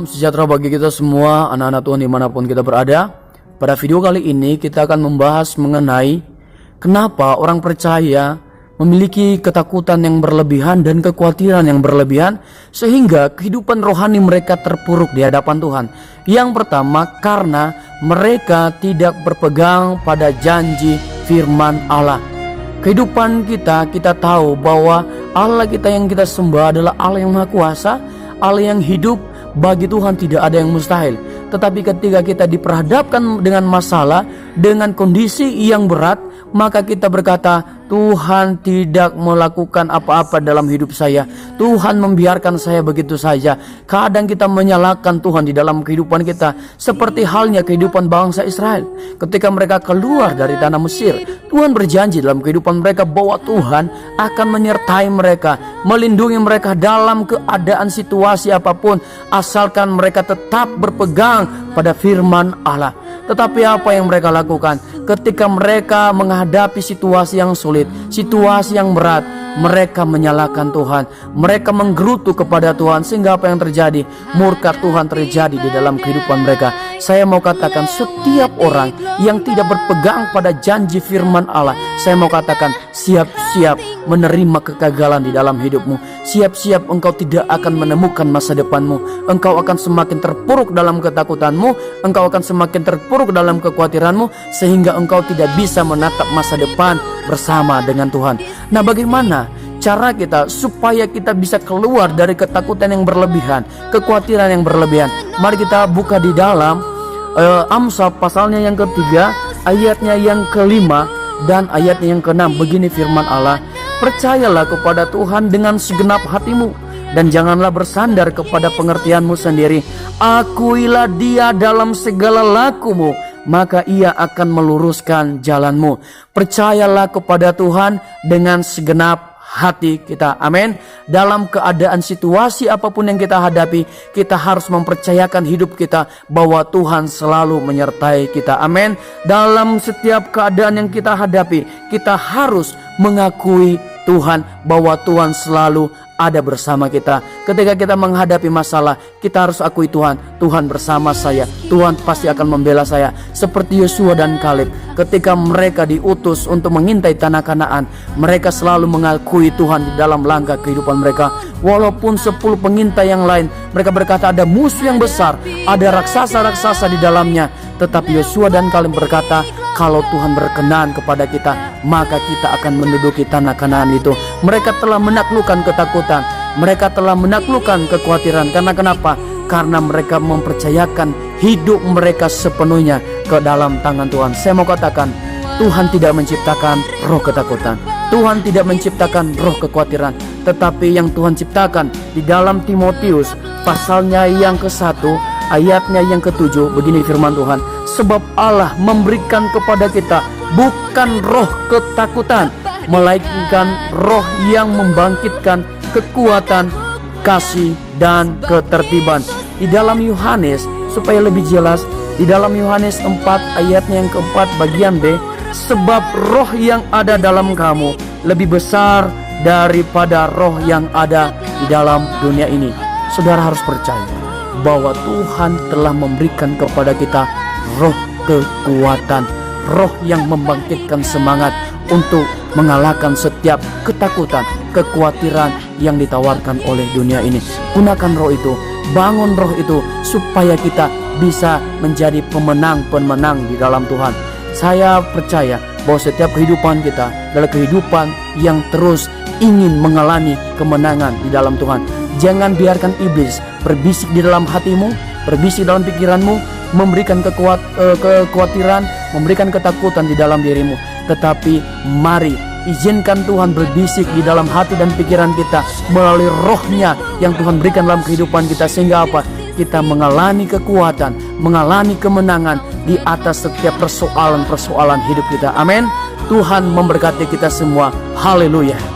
Sejahtera bagi kita semua, anak-anak Tuhan dimanapun kita berada. Pada video kali ini kita akan membahas mengenai kenapa orang percaya memiliki ketakutan yang berlebihan dan kekhawatiran yang berlebihan, sehingga kehidupan rohani mereka terpuruk di hadapan Tuhan. Yang pertama, karena mereka tidak berpegang pada janji firman Allah. Kehidupan kita tahu bahwa Allah kita yang kita sembah adalah Allah yang Maha Kuasa, Allah yang hidup. Bagi Tuhan tidak ada yang mustahil. Tetapi ketika kita diperhadapkan dengan masalah, dengan kondisi yang berat, maka kita berkata, Tuhan tidak melakukan apa-apa dalam hidup saya. Tuhan membiarkan saya begitu saja. Kadang kita menyalahkan Tuhan di dalam kehidupan kita, seperti halnya kehidupan bangsa Israel. Ketika mereka keluar dari tanah Mesir, Tuhan berjanji dalam kehidupan mereka bahwa Tuhan akan menyertai mereka, melindungi mereka dalam keadaan situasi apapun, asalkan mereka tetap berpegang pada firman Allah. Tetapi apa yang mereka lakukan? Ketika mereka menghadapi situasi yang sulit, situasi yang berat, mereka menyalahkan Tuhan. Mereka menggerutu kepada Tuhan, sehingga apa yang terjadi? Murka Tuhan terjadi di dalam kehidupan mereka. Saya mau katakan, setiap orang yang tidak berpegang pada janji firman Allah, saya mau katakan, siap-siap menerima kegagalan di dalam hidupmu. Siap-siap engkau tidak akan menemukan masa depanmu. Engkau akan semakin terpuruk dalam ketakutanmu. Engkau akan semakin terpuruk dalam kekhawatiranmu, sehingga engkau tidak bisa menatap masa depan bersama dengan Tuhan. Nah, bagaimana cara kita supaya kita bisa keluar dari ketakutan yang berlebihan, kekhawatiran yang berlebihan? Mari kita buka di dalam Amsal pasalnya yang ketiga, ayatnya yang kelima dan ayatnya yang keenam. Begini firman Allah, percayalah kepada Tuhan dengan segenap hatimu, dan janganlah bersandar kepada pengertianmu sendiri. Akuilah Dia dalam segala lakumu, maka Ia akan meluruskan jalanmu. Percayalah kepada Tuhan dengan segenap hati kita. Amin. Dalam keadaan situasi apapun yang kita hadapi, kita harus mempercayakan hidup kita bahwa Tuhan selalu menyertai kita. Amin. Dalam setiap keadaan yang kita hadapi, kita harus mengakui Tuhan bahwa Tuhan selalu ada bersama kita. Ketika kita menghadapi masalah, kita harus akui Tuhan bersama saya. Tuhan pasti akan membela saya. Seperti Yosua dan Kaleb, ketika mereka diutus untuk mengintai tanah Kanaan, mereka selalu mengakui Tuhan di dalam langkah kehidupan mereka. Walaupun 10 pengintai yang lain, mereka berkata ada musuh yang besar, ada raksasa-raksasa di dalamnya, tetapi Yosua dan Kaleb berkata, kalau Tuhan berkenan kepada kita, maka kita akan menduduki tanah Kanaan itu. Mereka telah menaklukkan ketakutan, mereka telah menaklukkan kekhawatiran. Karena kenapa? Karena mereka mempercayakan hidup mereka sepenuhnya ke dalam tangan Tuhan. Saya mau katakan, Tuhan tidak menciptakan roh ketakutan, Tuhan tidak menciptakan roh kekhawatiran, tetapi yang Tuhan ciptakan di dalam Timotius pasalnya yang ke-1, ayatnya yang ke-7, begini firman Tuhan, sebab Allah memberikan kepada kita bukan roh ketakutan, melainkan roh yang membangkitkan kekuatan, kasih, dan ketertiban. Di dalam Yohanes, supaya lebih jelas, di dalam Yohanes 4 ayatnya yang ke-4 bagian B, sebab roh yang ada dalam kamu lebih besar daripada roh yang ada di dalam dunia ini. Saudara harus percaya bahwa Tuhan telah memberikan kepada kita roh kekuatan, roh yang membangkitkan semangat untuk mengalahkan setiap ketakutan, kekhawatiran yang ditawarkan oleh dunia ini. Gunakan roh itu, bangun roh itu, supaya kita bisa menjadi pemenang-pemenang di dalam Tuhan. Saya percaya bahwa setiap kehidupan kita adalah kehidupan yang terus ingin mengalami kemenangan di dalam Tuhan. Jangan biarkan iblis berbisik di dalam hatimu, berbisik dalam pikiranmu, memberikan kekhawatiran, memberikan ketakutan di dalam dirimu. Tetapi mari izinkan Tuhan berbisik di dalam hati dan pikiran kita melalui rohnya yang Tuhan berikan dalam kehidupan kita. Sehingga apa? Kita mengalami kekuatan, mengalami kemenangan di atas setiap persoalan-persoalan hidup kita. Amin. Tuhan memberkati kita semua. Haleluya.